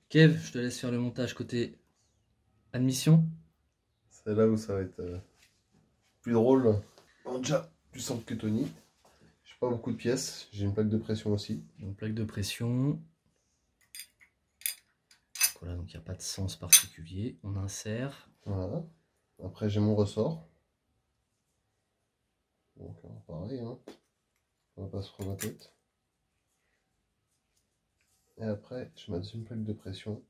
Kev, je te laisse faire le montage côté admission. C'est là où ça va être plus drôle. Bon, déjà, plus simple que Tony. J'ai pas beaucoup de pièces. J'ai une plaque de pression aussi. Donc plaque de pression. Voilà, donc il n'y a pas de sens particulier. On insère. Voilà. Après, j'ai mon ressort. Donc, pareil, hein. On va pas se prendre la tête. Et après, je mets une plaque de pression.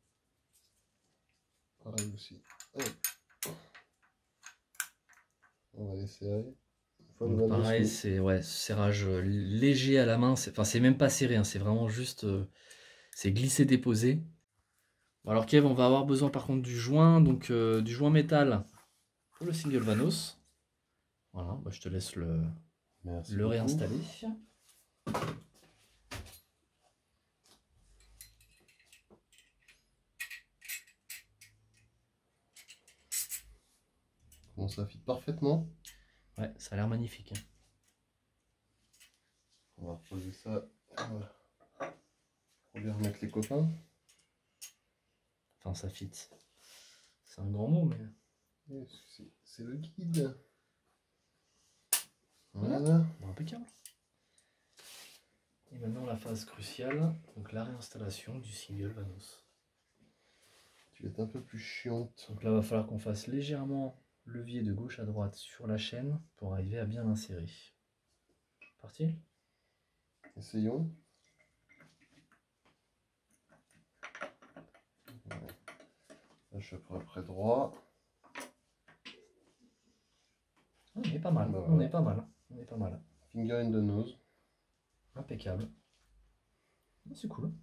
Pareil aussi. Hop. On va les serrer. Donc pareil, c'est ouais, serrage léger à la main. Enfin, c'est même pas serré, hein, c'est vraiment juste c'est glisser-déposer. Bon, alors Kev, on va avoir besoin par contre du joint, donc du joint métal pour le single Vanos. Voilà, bah, je te laisse le réinstaller. Bon, ça fit parfaitement. Ouais, ça a l'air magnifique. Hein. On va reposer ça pour bien remettre les copains. Enfin, ça fit. C'est un grand mot, mais... C'est le guide. Voilà. Bon, impeccable. Et maintenant la phase cruciale, donc la réinstallation du single Vanos. Tu vas être un peu plus chiante. Donc là, il va falloir qu'on fasse légèrement levier de gauche à droite sur la chaîne pour arriver à bien l'insérer. Parti? Essayons. Ouais. Là, je suis à peu près droit. On est pas mal, on est pas mal, on est pas mal. Finger in the nose. Impeccable. C'est cool.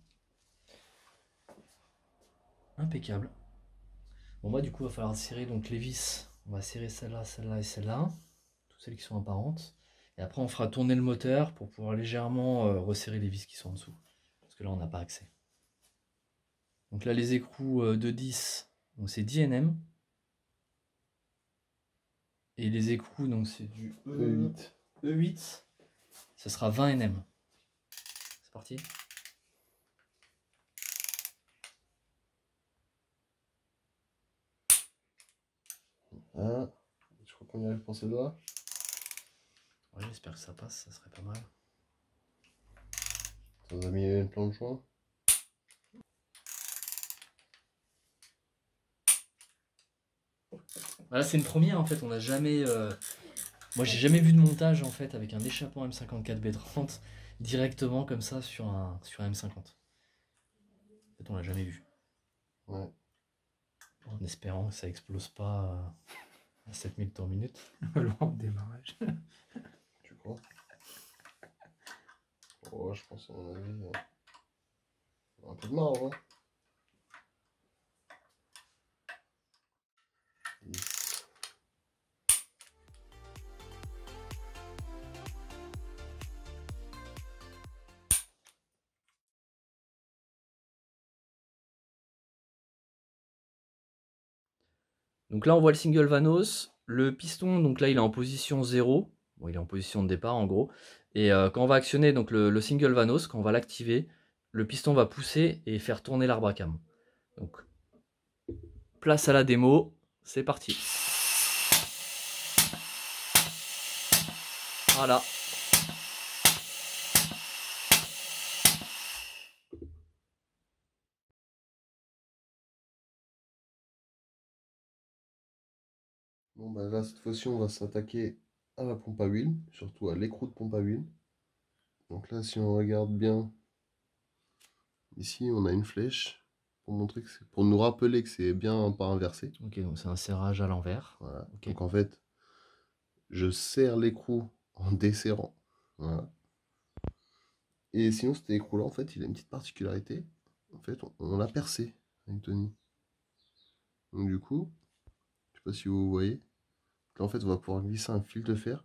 Impeccable. Bon bah du coup il va falloir serrer donc les vis. On va serrer celle-là, celle-là et celle-là. Toutes celles qui sont apparentes. Et après on fera tourner le moteur pour pouvoir légèrement resserrer les vis qui sont en dessous. Parce que là on n'a pas accès. Donc là les écrous de 10, donc c'est 10 Nm. Et les écrous donc c'est du E8. E8. Ce sera 20 Nm. C'est parti. Ah, je crois qu'on y arrive pour ces doigts. Ouais, j'espère que ça passe, ça serait pas mal. Ça nous a mis une planche de joint. Voilà, c'est une première en fait, on n'a jamais... Moi j'ai jamais vu de montage en fait avec un échappement M54B30 directement comme ça sur un M50. En fait on l'a jamais vu. Ouais. En espérant que ça explose pas à 7000 tours minute. Lors de démarrage. Tu crois? Oh, je pense à mon avis. Un peu de marge, hein. Donc là on voit le single Vanos. Le piston, donc là il est en position 0. Bon, il est en position de départ en gros. Et quand on va actionner donc le single Vanos, quand on va l'activer, le piston va pousser et faire tourner l'arbre à cam. Donc place à la démo, c'est parti. Voilà. Bon, bah là, cette fois-ci, on va s'attaquer à la pompe à huile, surtout à l'écrou de pompe à huile. Donc là, si on regarde bien, ici, on a une flèche pour montrer que c'est, pour nous rappeler que c'est bien pas inversé. Ok, donc c'est un serrage à l'envers. Voilà. Okay. Donc en fait, je serre l'écrou en desserrant. Voilà. Et sinon, cet écrou-là, en fait, il a une petite particularité. En fait, on l'a percé avec Tony. Donc du coup, je sais pas si vous voyez. Là, en fait, on va pouvoir glisser un fil de fer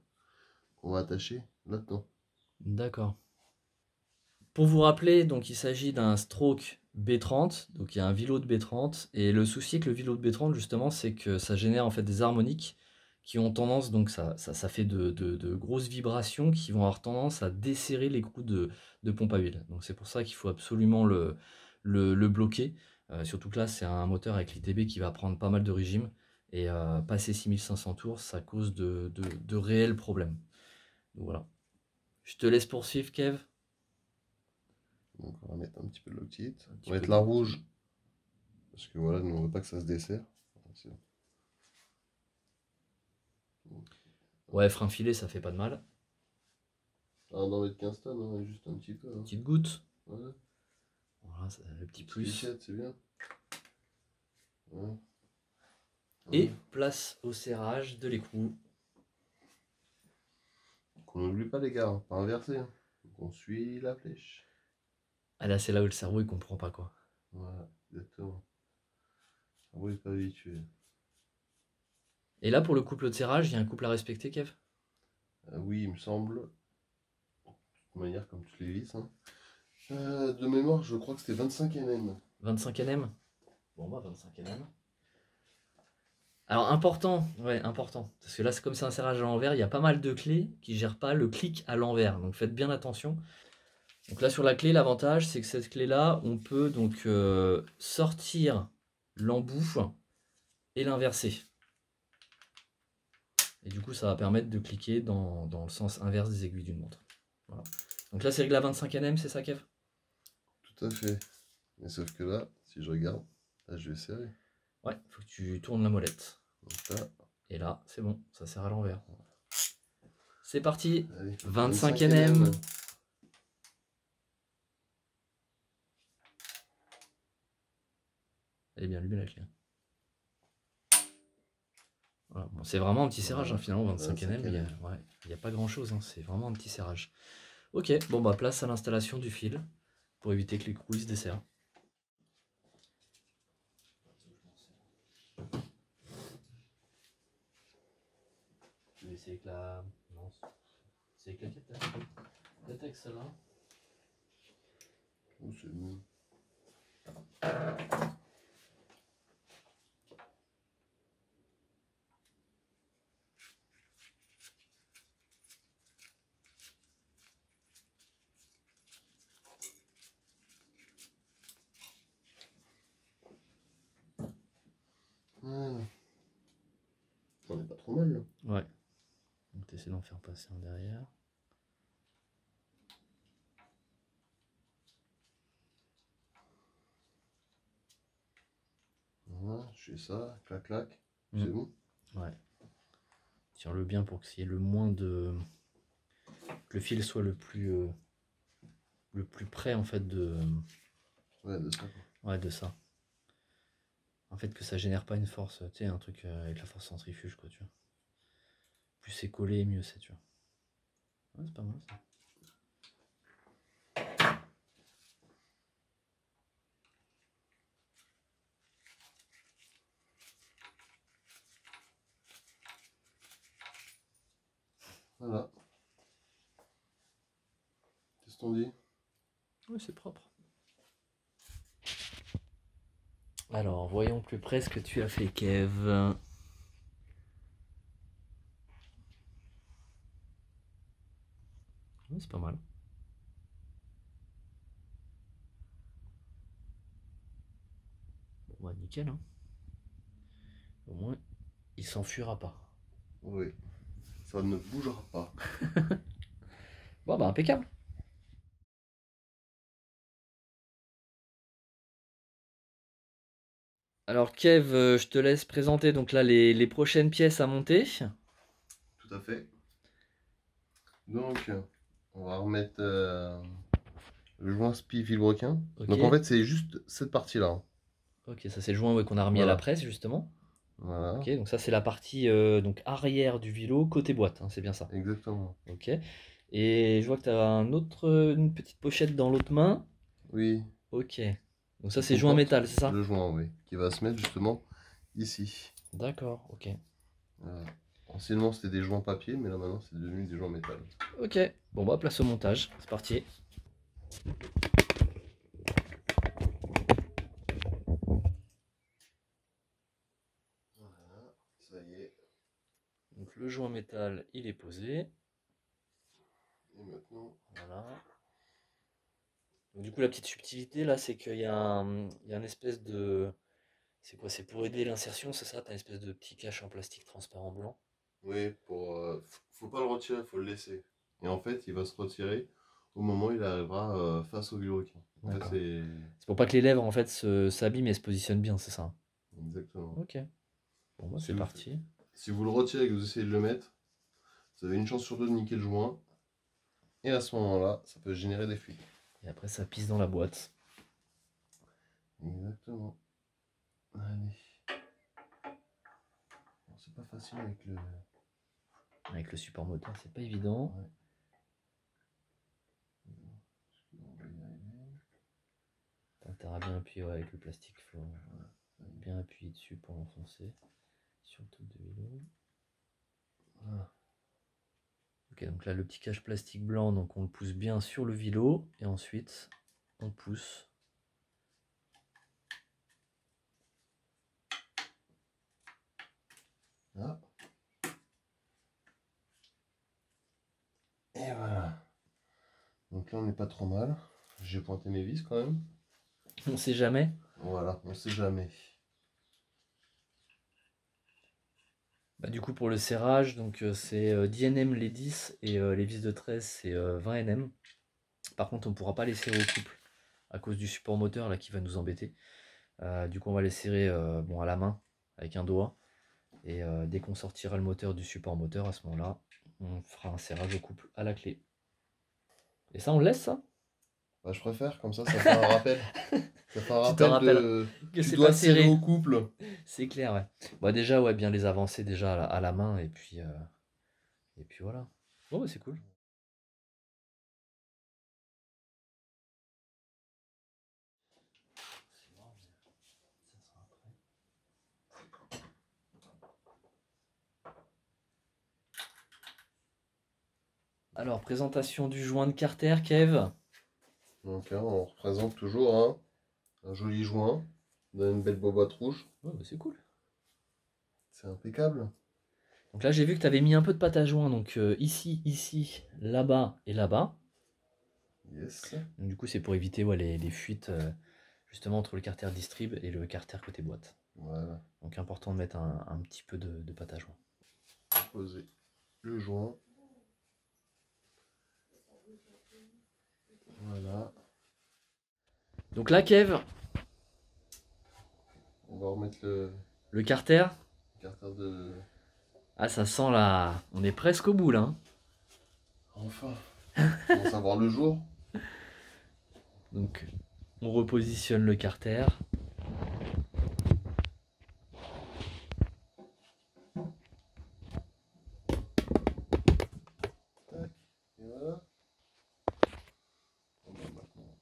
qu'on va attacher là-dedans. D'accord. Pour vous rappeler, donc il s'agit d'un stroke B30, donc il y a un vilo de B30, et le souci avec le vilo de B30 justement, c'est que ça génère en fait des harmoniques qui ont tendance, donc ça fait de grosses vibrations qui vont avoir tendance à desserrer l'écrou de pompe à huile. Donc c'est pour ça qu'il faut absolument le bloquer. Surtout que là, c'est un moteur avec l'ITB qui va prendre pas mal de régime. Et passer 6500 tours, ça cause de réels problèmes. Donc voilà. Je te laisse poursuivre, Kev. Donc on va mettre un petit peu de loctite. Un petit On va peu mettre de la loctite. rouge. Parce que voilà, nous on veut pas que ça se desserre. Ouais, frein filé, ça fait pas de mal. Ah, d'en mettre 15 tonnes, hein, juste un petit peu. Hein. Petite goutte. Ouais. Voilà, le petit Petite plus. lichette, c'est bien. Ouais. Et Ouais. place au serrage de l'écrou. Qu'on n'oublie pas les gars, hein, pas inverser. Hein. Donc on suit la flèche. Ah là, c'est là où le cerveau il comprend pas quoi. Voilà, exactement. Ah oui, pas habitué. Et là, pour le couple de serrage, il y a un couple à respecter, Kev? Oui, il me semble. De toute manière, comme toutes les vis. Hein. De mémoire, je crois que c'était 25 Nm. 25 Nm. Bon, bah 25 Nm. Alors, important, ouais, important. Parce que là, c'est comme c'est un serrage à l'envers, il y a pas mal de clés qui gèrent pas le clic à l'envers. Donc, faites bien attention. Donc là, sur la clé, l'avantage, c'est que cette clé-là, on peut donc sortir l'embout et l'inverser. Et du coup, ça va permettre de cliquer dans le sens inverse des aiguilles d'une montre. Voilà. Donc là, c'est réglé à 25 Nm, c'est ça, Kev? Tout à fait. Mais sauf que là, si je regarde, là je vais serrer. Ouais, il faut que tu tournes la molette. Donc là, Et là, c'est bon, ça serre à l'envers. C'est parti, allez, 25 Nm. Elle est bien allumée la clé. Voilà. Bon, c'est vraiment un petit serrage, hein, finalement, 25 Nm. Il n'y a pas grand chose, hein, c'est vraiment un petit serrage. Ok, bon bah place à l'installation du fil pour éviter que l'écrou se desserre. Je vais essayer avec la. Non, c'est avec la quête. Peut-être avec celle-là. oh, c'est mieux. Voilà. On n'est pas trop mal là. Ouais. Donc t'essaies d'en faire passer un derrière. Voilà, je fais ça, clac clac, Mm. c'est bon. Ouais. Tire-le bien pour qu'il y ait le moins de. Que le fil soit le plus près en fait de. Ouais, de ça quoi. Ouais, de ça. En fait, que ça génère pas une force, tu sais, un truc avec la force centrifuge, quoi, tu vois. Plus c'est collé, mieux c'est, tu vois. Ouais, c'est pas mal ça. Voilà. Qu'est-ce qu'on dit? Ouais, c'est propre. Alors, voyons plus près ce que tu as fait, Kev. Ouais, c'est pas mal. Bon, bah, nickel, hein. Au moins, il s'enfuira pas. Oui. Ça ne bougera pas. Bon, bah, impeccable. Alors, Kev, je te laisse présenter donc là les prochaines pièces à monter. Tout à fait. Donc, on va remettre le joint spi vilebrequin. Ok. Donc en fait, c'est juste cette partie-là. Hein. Ok, ça c'est le joint ouais, qu'on a remis à la Voilà. presse justement. Voilà. Ok, donc ça c'est la partie donc arrière du vélo côté boîte, hein, c'est bien ça. Exactement. Ok. Et je vois que tu as une petite pochette dans l'autre main. Oui. Ok. Donc ça Qui c'est joint comporte métal, c'est ça? le joint, oui. Qui va se mettre justement ici. D'accord, ok. Voilà. Anciennement, c'était des joints papier, mais là maintenant, c'est devenu des joints métal. Ok. Bon bah place au montage, c'est parti. Voilà, ça y est. Donc le joint métal il est posé. Et maintenant, Voilà. Donc, du coup, la petite subtilité là, c'est qu'il y a un espèce de. C'est quoi? C'est pour aider l'insertion, c'est ça? T'as une espèce de petit cache en plastique transparent blanc. Oui, faut pas le retirer, faut le laisser. Et en fait, il va se retirer au moment où il arrivera face au vilebrequin. En fait, D'accord. c'est... C'est pour pas que les lèvres en fait s'abîment et se positionnent bien, c'est ça? Exactement. Ok. Bon, bah, Si c'est vous, parti. si vous le retirez et que vous essayez de le mettre, vous avez une chance sur deux de niquer le joint. Et à ce moment-là, ça peut générer des fuites. Et après, ça pisse dans la boîte. Exactement. Allez. Bon, c'est pas facile avec le... Avec le support moteur, c'est pas évident. Ouais. On va y arriver. T'as intérêt à bien appuyer ouais, avec le plastique, faut Voilà. bien appuyer dessus pour l'enfoncer sur le truc de vélo. Voilà. Ok, donc là le petit cache plastique blanc, donc on le pousse bien sur le vélo et ensuite on pousse. Ah. Et voilà. Donc là, on n'est pas trop mal. J'ai pointé mes vis quand même. On sait jamais. Voilà, on sait jamais. Bah, du coup pour le serrage, donc c'est 10 Nm les 10 et les vis de 13 c'est 20 Nm. Par contre on ne pourra pas les serrer au couple à cause du support moteur là qui va nous embêter. Du coup on va les serrer bon, à la main avec un doigt. Et dès qu'on sortira le moteur du support moteur, à ce moment-là, on fera un serrage au couple à la clé. Et ça, on le laisse, ça? Bah, je préfère, comme ça fait un rappel. Ça fait un Tu t'en rappel rappelles de... que Tu c'est dois pas le serrer serré. au couple. C'est clair, ouais. Bah déjà, ouais, bien les avancer déjà à la main, et puis voilà. Bon, bah, c'est cool. Alors, présentation du joint de Carter, Kev. Donc, hein, on représente toujours un joli joint dans une belle boîte rouge. Ouais, bah, c'est cool. C'est impeccable. Donc là, j'ai vu que tu avais mis un peu de pâte à joint, donc ici, ici, là-bas et là-bas. Yes. Donc, du coup, c'est pour éviter ouais, les fuites justement entre le carter distrib et le carter côté boîte. Voilà. Donc important de mettre un petit peu de pâte à joint. Poser le joint. Voilà. Donc là, Kev, On va remettre le carter. le carter de... Ah, ça sent là. On est presque au bout là, hein. Enfin. On commence à voir le jour. Donc on repositionne le carter. Tac. Et voilà. Bon, bah, maintenant,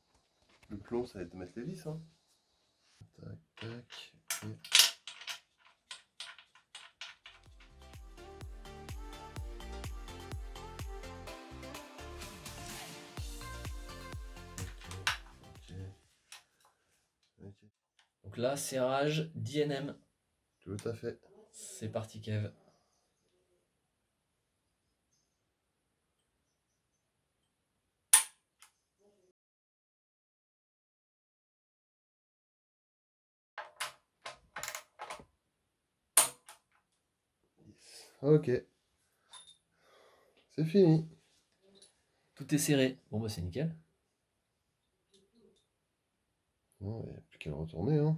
le plus long, ça va être de mettre les vis. Hein. Tac, tac. Et... Ok. Ok. Donc là, serrage 10 Nm. Tout à fait. C'est parti, Kev. Ok. C'est fini. Tout est serré. Bon, bah c'est nickel. Bon, il n'y a plus qu'à le retourner. Hein.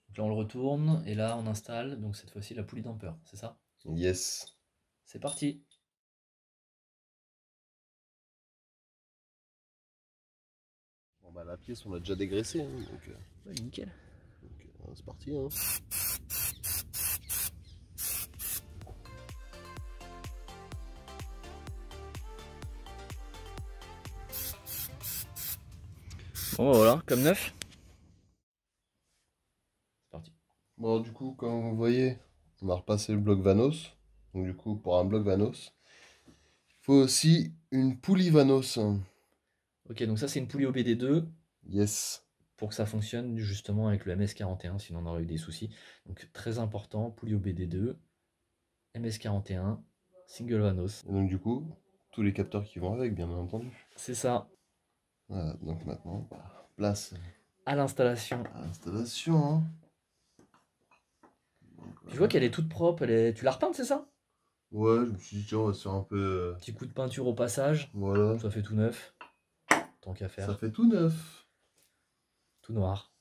Donc là, on le retourne et là, on installe. Donc cette fois-ci, la poulie damper. C'est ça? Yes. C'est parti. Bon, bah, la pièce, on l'a déjà dégraissée. Hein, Ouais, nickel. c'est parti. Hein. Bon, bah, voilà, comme neuf. C'est parti. Bon, du coup, comme vous voyez, on va repasser le bloc Vanos. Donc, du coup, pour un bloc Vanos, il faut aussi une poulie Vanos. Ok, donc ça, c'est une poulie OBD2. Yes. Pour que ça fonctionne justement avec le MS41, sinon on aurait eu des soucis. Donc très important, poulie OBD2, MS41, single vanos. Et donc, du coup, tous les capteurs qui vont avec, bien entendu. C'est ça. Voilà, donc maintenant, place À l'installation. à l'installation. Hein. Donc, Tu vois voilà. qu'elle est toute propre, tu l'as repeinte, c'est ça? Ouais, je me suis dit, tiens, on va se faire un peu. Petit coup de peinture au passage, Voilà, ça fait tout neuf, tant qu'à ça faire. fait tout neuf. Tout noir.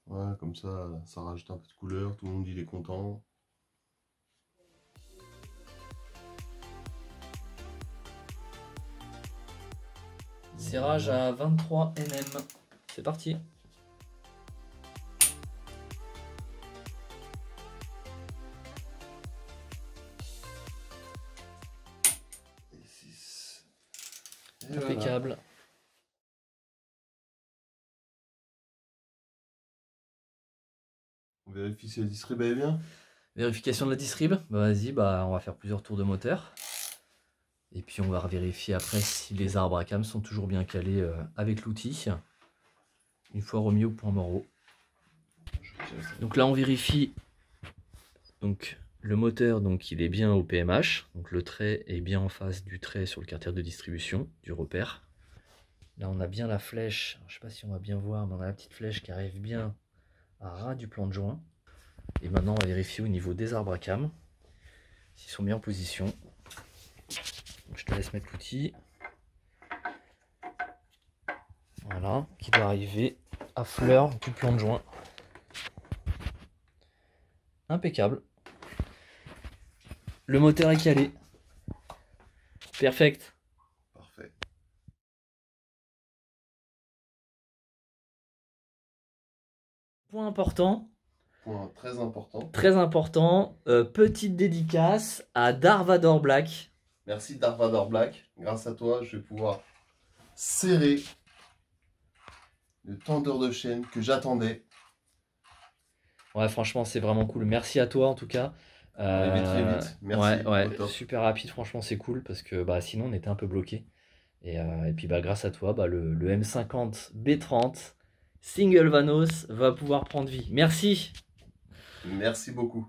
Ouais, comme ça rajoute un peu de couleur, tout le monde il est content. Serrage à 23 mm. C'est parti. Et 6. Et voilà. Impeccable. On vérifie si le distrib est bien. Vérification de la distrib. Bah, vas-y, bah, on va faire plusieurs tours de moteur. Et puis on va vérifier après si les arbres à cam sont toujours bien calés avec l'outil. Une fois remis au point mort. Donc là on vérifie donc, le moteur, donc, il est bien au PMH. Donc le trait est bien en face du trait sur le carter de distribution du repère. Là on a bien la flèche, je ne sais pas si on va bien voir, mais on a la petite flèche qui arrive bien à ras du plan de joint. Et maintenant on va vérifier au niveau des arbres à cam s'ils sont bien en position. Donc, je te laisse mettre l'outil. Voilà, qui doit arriver à fleur du plan de joint. Impeccable. Le moteur est calé. Perfect. Parfait. Point important. Point très important. Très important. Petite dédicace à Darvador Black. Merci Darvador Black. Grâce à toi, je vais pouvoir serrer le tendeur de chaîne que j'attendais. Ouais, franchement, c'est vraiment cool. Merci à toi en tout cas. Arrivé très vite. Merci. Ouais, Au top. super rapide. Franchement, c'est cool parce que bah, sinon on était un peu bloqué. Et puis bah, grâce à toi, bah, le M50 B30 Single Vanos va pouvoir prendre vie. Merci. Merci beaucoup.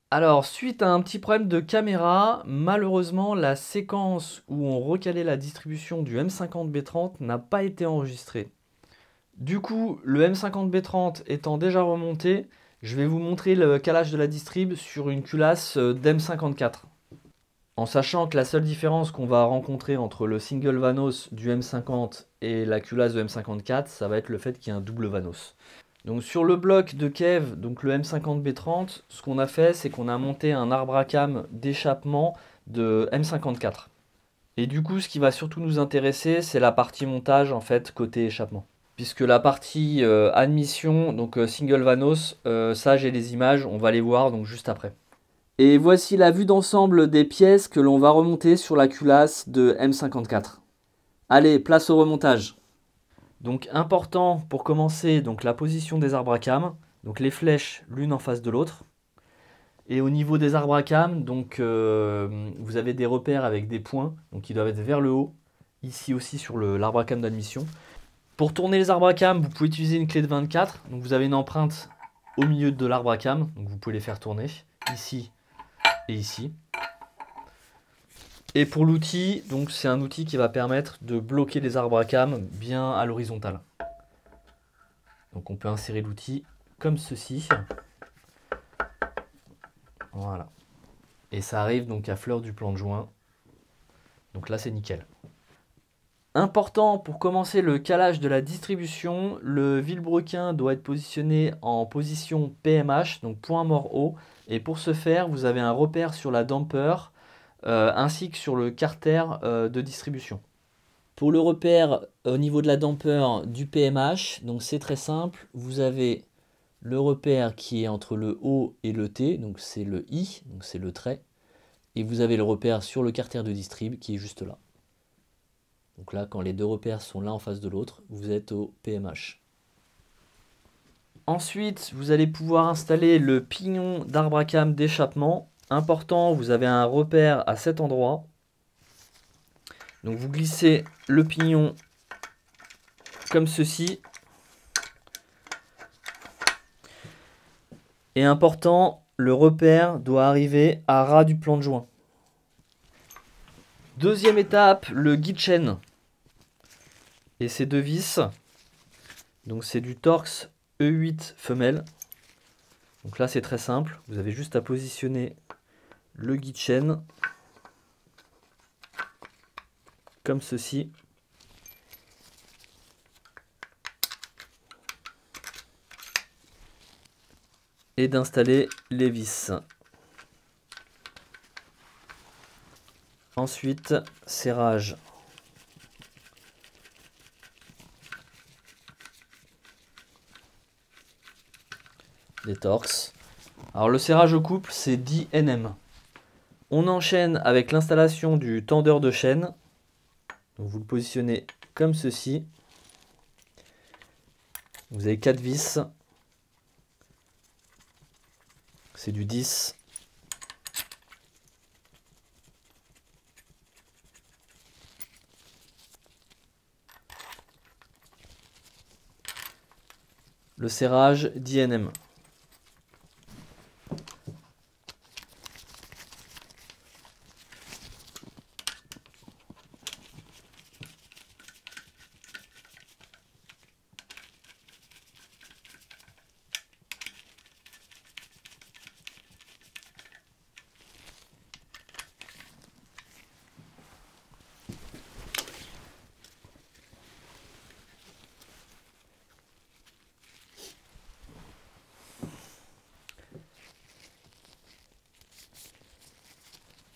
Alors, suite à un petit problème de caméra, malheureusement, la séquence où on recalait la distribution du M50B30 n'a pas été enregistrée. Du coup, le M50B30 étant déjà remonté, je vais vous montrer le calage de la distrib sur une culasse d'M54. En sachant que la seule différence qu'on va rencontrer entre le single Vanos du M50 et la culasse de M54, ça va être le fait qu'il y ait un double Vanos. Donc sur le bloc de Kev, donc le M50B30, ce qu'on a fait, c'est qu'on a monté un arbre à cam d'échappement de M54. Et du coup, ce qui va surtout nous intéresser, c'est la partie montage en fait côté échappement. Puisque la partie admission, donc single Vanos, ça j'ai les images, on va les voir donc juste après. Et voici la vue d'ensemble des pièces que l'on va remonter sur la culasse de M54. Allez, place au remontage. Donc important pour commencer, donc la position des arbres à cam, donc les flèches l'une en face de l'autre. Et au niveau des arbres à cam, donc vous avez des repères avec des points, donc qui doivent être vers le haut, ici aussi sur l'arbre à cam d'admission. Pour tourner les arbres à cam, vous pouvez utiliser une clé de 24, donc vous avez une empreinte au milieu de l'arbre à cam, donc vous pouvez les faire tourner, ici et ici. Et pour l'outil, donc c'est un outil qui va permettre de bloquer les arbres à cam bien à l'horizontale. Donc on peut insérer l'outil comme ceci. Voilà. Et ça arrive donc à fleur du plan de joint. Donc là c'est nickel. Important pour commencer le calage de la distribution, le vilebrequin doit être positionné en position PMH, donc point mort haut. Et pour ce faire, vous avez un repère sur la damper ainsi que sur le carter de distribution. Pour le repère au niveau de la damper du PMH, donc c'est très simple, vous avez le repère qui est entre le O et le T, donc c'est le I, donc c'est le trait, et vous avez le repère sur le carter de distrib qui est juste là. Donc là, quand les deux repères sont l'un en face de l'autre, vous êtes au PMH. Ensuite, vous allez pouvoir installer le pignon d'arbre à cam d'échappement. Important, vous avez un repère à cet endroit. Donc vous glissez le pignon comme ceci. Et important, le repère doit arriver à ras du plan de joint. Deuxième étape, le guide chaîne. Et ces deux vis, donc c'est du Torx E8 femelle. Donc là c'est très simple, vous avez juste à positionner le guide chaîne comme ceci. Et d'installer les vis. Ensuite, serrage. Des Torx. Alors le serrage au couple, c'est 10 Nm. On enchaîne avec l'installation du tendeur de chaîne. Donc vous le positionnez comme ceci. Vous avez 4 vis. C'est du 10. Le serrage 10 Nm.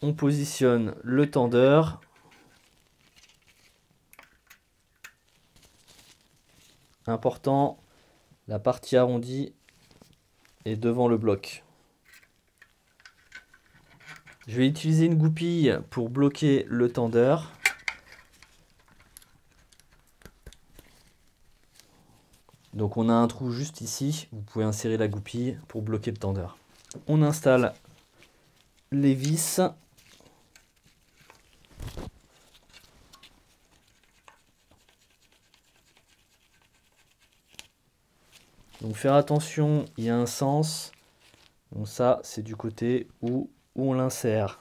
On positionne le tendeur. Important, la partie arrondie est devant le bloc. Je vais utiliser une goupille pour bloquer le tendeur. Donc on a un trou juste ici, vous pouvez insérer la goupille pour bloquer le tendeur. On installe les vis. Donc faire attention, il y a un sens. Donc ça, c'est du côté où on l'insère.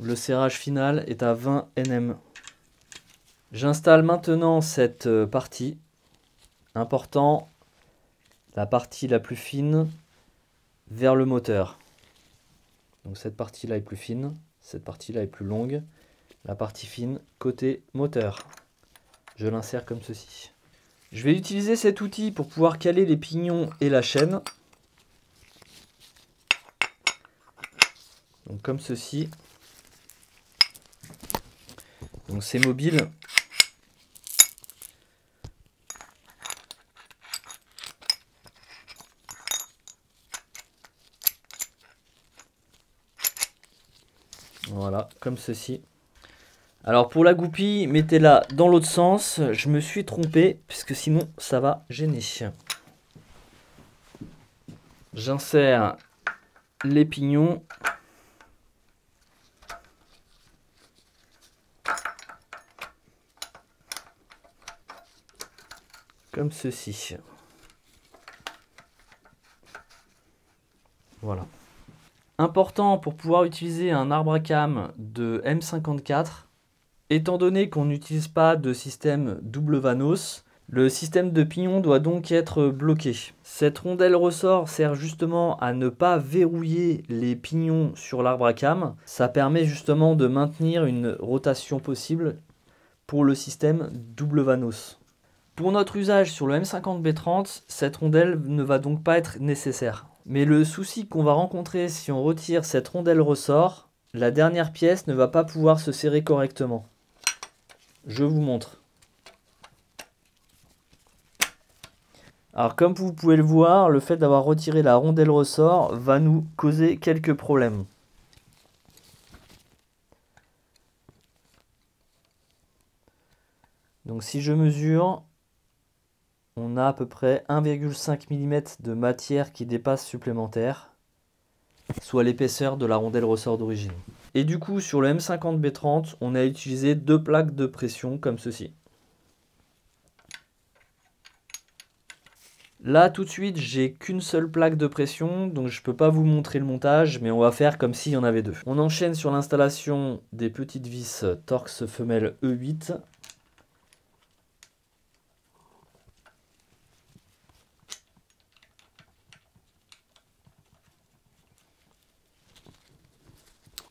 Le serrage final est à 20 Nm. J'installe maintenant cette partie. Important, la partie la plus fine vers le moteur. Donc cette partie-là est plus fine, cette partie-là est plus longue. La partie fine côté moteur. Je l'insère comme ceci. Je vais utiliser cet outil pour pouvoir caler les pignons et la chaîne. Donc comme ceci. Donc c'est mobile. Voilà, comme ceci. Alors pour la goupille, mettez-la dans l'autre sens. Je me suis trompé, puisque sinon ça va gêner. J'insère les pignons. Comme ceci. Voilà. Important pour pouvoir utiliser un arbre à cames de M54. Étant donné qu'on n'utilise pas de système double Vanos, le système de pignon doit donc être bloqué. Cette rondelle ressort sert justement à ne pas verrouiller les pignons sur l'arbre à cames. Ça permet justement de maintenir une rotation possible pour le système double Vanos. Pour notre usage sur le M50B30, cette rondelle ne va donc pas être nécessaire. Mais le souci qu'on va rencontrer si on retire cette rondelle ressort, la dernière pièce ne va pas pouvoir se serrer correctement. Je vous montre. Alors comme vous pouvez le voir, le fait d'avoir retiré la rondelle ressort va nous causer quelques problèmes. Donc si je mesure, on a à peu près 1,5 mm de matière qui dépasse supplémentaire, soit l'épaisseur de la rondelle ressort d'origine. Et du coup, sur le M50B30, on a utilisé deux plaques de pression comme ceci. Là, tout de suite, j'ai qu'une seule plaque de pression, donc je peux pas vous montrer le montage, mais on va faire comme s'il y en avait deux. On enchaîne sur l'installation des petites vis Torx femelle E8.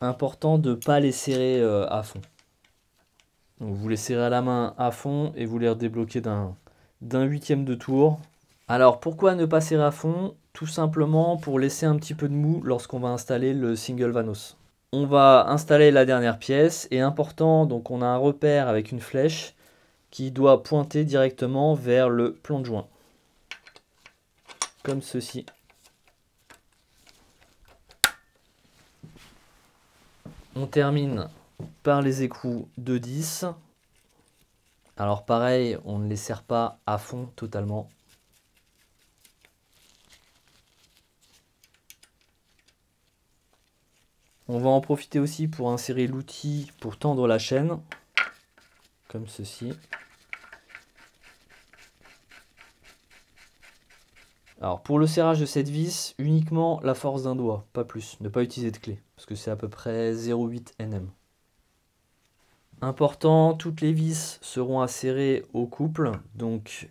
Important de ne pas les serrer à fond. Donc vous les serrez à la main à fond et vous les redébloquez d'un huitième de tour. Alors pourquoi ne pas serrer à fond? Tout simplement pour laisser un petit peu de mou lorsqu'on va installer le single Vanos. On va installer la dernière pièce et important, donc on a un repère avec une flèche qui doit pointer directement vers le plan de joint. Comme ceci. On termine par les écrous de 10. Alors pareil, on ne les serre pas à fond totalement. On va en profiter aussi pour insérer l'outil pour tendre la chaîne, comme ceci. Alors pour le serrage de cette vis, uniquement la force d'un doigt, pas plus. Ne pas utiliser de clé, parce que c'est à peu près 0,8 Nm. Important, toutes les vis seront à serrer au couple. Donc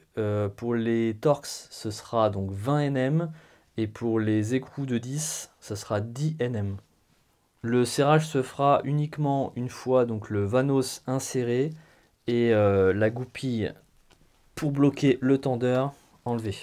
pour les Torx, ce sera donc 20 Nm. Et pour les écrous de 10, ce sera 10 Nm. Le serrage se fera uniquement une fois donc le Vanos inséré et la goupille pour bloquer le tendeur enlevé.